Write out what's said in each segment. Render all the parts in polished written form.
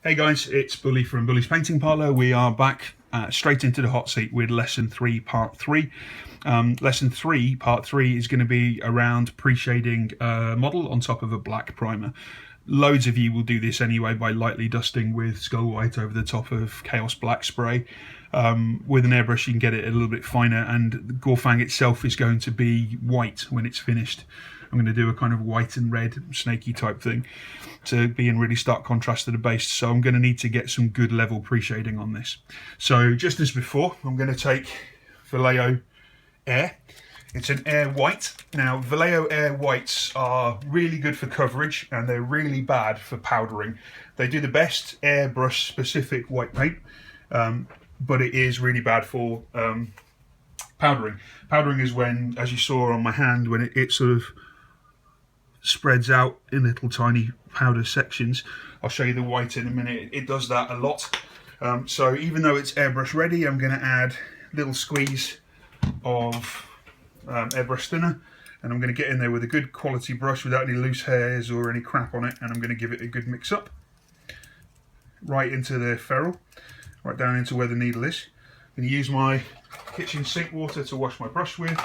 Hey guys, it's Bully from Bully's Painting Parlour. We are back straight into the hot seat with lesson 3 part 3. Lesson 3 part 3 is going to be around pre-shading a model on top of a black primer. Loads of you will do this anyway by lightly dusting with Skull White over the top of Chaos Black spray. With an airbrush you can get it a little bit finer, and the Gorfang itself is going to be white when it's finished. I'm going to do a kind of white and red snaky type thing to be in really stark contrast to the base, so I'm going to need to get some good level pre-shading on this. So just as before, I'm going to take Vallejo Air. It's an Air White. Now Vallejo Air Whites are really good for coverage and they're really bad for powdering. They do the best airbrush specific white paint, but it is really bad for powdering. Powdering is when, as you saw on my hand, when it sort of spreads out in little tiny powder sections. I'll show you the white in a minute. It does that a lot. So even though it's airbrush ready, I'm going to add a little squeeze of airbrush thinner, and I'm going to get in there with a good quality brush without any loose hairs or any crap on it, and I'm going to give it a good mix up right into the ferrule, right down into where the needle is. I'm going to use my kitchen sink water to wash my brush with.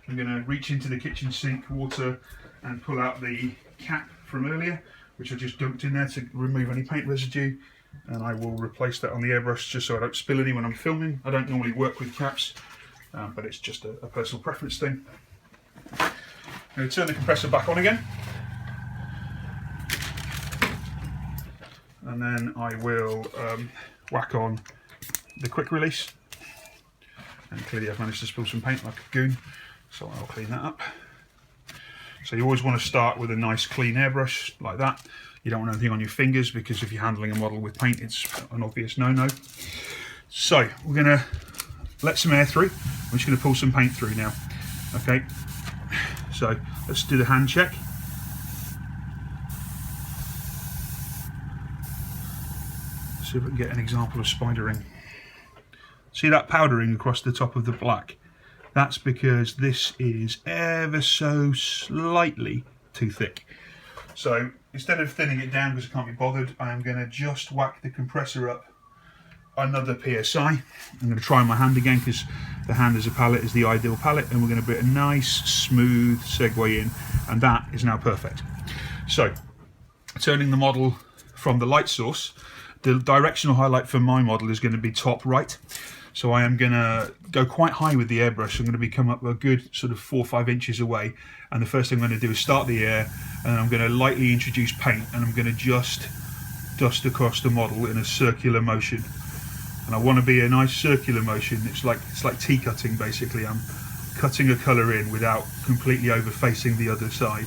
I'm going to reach into the kitchen sink water and pull out the cap from earlier, which I just dumped in there to remove any paint residue, and I will replace that on the airbrush just so I don't spill any when I'm filming. I don't normally work with caps, but it's just a personal preference thing. I'm going to turn the compressor back on again, and then I will whack on the quick release, and clearly I've managed to spill some paint like a goon, so I'll clean that up. So you always want to start with a nice clean airbrush like that. You don't want anything on your fingers, because if you're handling a model with paint, it's an obvious no-no. So we're going to let some air through. I'm just going to pull some paint through now. Okay, so let's do the hand check. See if we can get an example of spidering. See that powdering across the top of the black? That's because this is ever so slightly too thick. So instead of thinning it down because I can't be bothered, I am going to just whack the compressor up another PSI. I'm going to try my hand again, because the hand as a palette is the ideal palette, and we're going to put a nice smooth segue in, and that is now perfect. So turning the model from the light source, the directional highlight for my model is going to be top right. So I am going to go quite high with the airbrush. I'm going to come up a good sort of 4 or 5 inches away, and the first thing I'm going to do is start the air, and I'm going to lightly introduce paint, and I'm going to just dust across the model in a circular motion. And I want to be a nice circular motion. It's like tea cutting basically. I'm cutting a colour in without completely over facing the other side.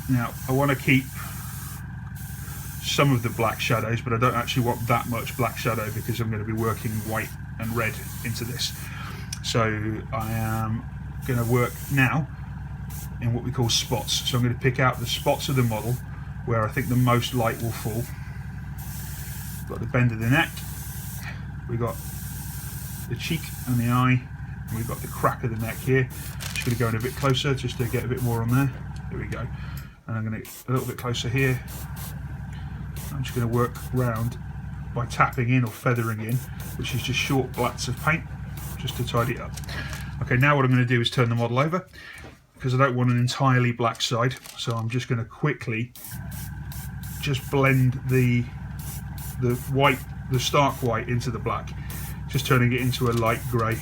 Now I want to keep some of the black shadows, but I don't actually want that much black shadow, because I'm going to be working white and red into this. So I am going to work now in what we call spots. So I'm going to pick out the spots of the model where I think the most light will fall. Got the bend of the neck, we got the cheek and the eye, and we've got the crack of the neck here. Just going to go in a bit closer just to get a bit more on there. There we go. And I'm going to get a little bit closer here. I'm just going to work round by tapping in or feathering in, which is just short blats of paint, just to tidy it up. Okay, now what I'm going to do is turn the model over, because I don't want an entirely black side. So I'm just going to quickly just blend the white, the stark white, into the black, just turning it into a light grey.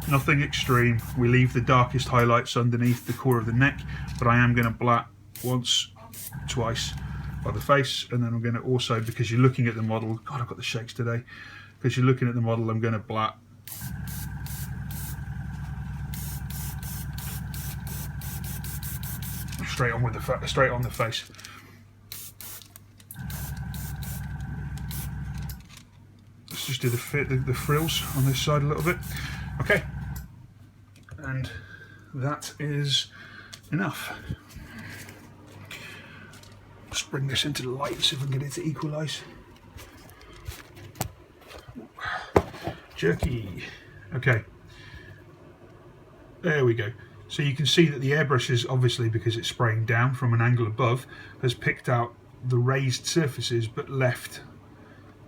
Nothing extreme. We leave the darkest highlights underneath the core of the neck, but I am going to black once, twice by the face, and then I'm going to also, because you're looking at the model, God, I've got the shakes today, because you're looking at the model, I'm going to black straight on with the straight on the face. Let's just do the frills on this side a little bit. Okay, and that is enough. Let's bring this into the light, see if we can get it to equalise. Jerky. Okay, there we go. So you can see that the airbrush is, obviously because it's spraying down from an angle above, has picked out the raised surfaces but left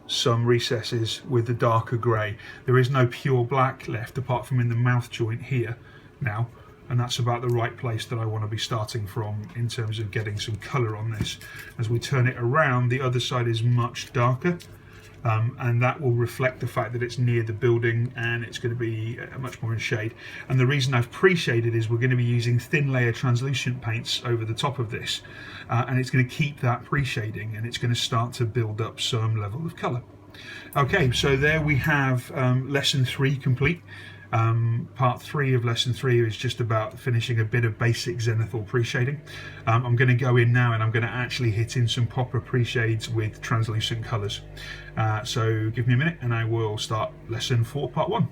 some recesses with the darker grey. There is no pure black left apart from in the mouth joint here now, and that's about the right place that I want to be starting from in terms of getting some colour on this. As we turn it around, the other side is much darker, and that will reflect the fact that it's near the building and it's going to be much more in shade. And the reason I've pre-shaded is we're going to be using thin layer translucent paints over the top of this, and it's going to keep that pre-shading and it's going to start to build up some level of colour. Okay, so there we have lesson 3 complete. Part 3 of lesson 3 is just about finishing a bit of basic zenithal pre-shading. I'm going to go in now and I'm going to actually hit in some proper pre-shades with translucent colours. So give me a minute and I will start lesson 4 part 1.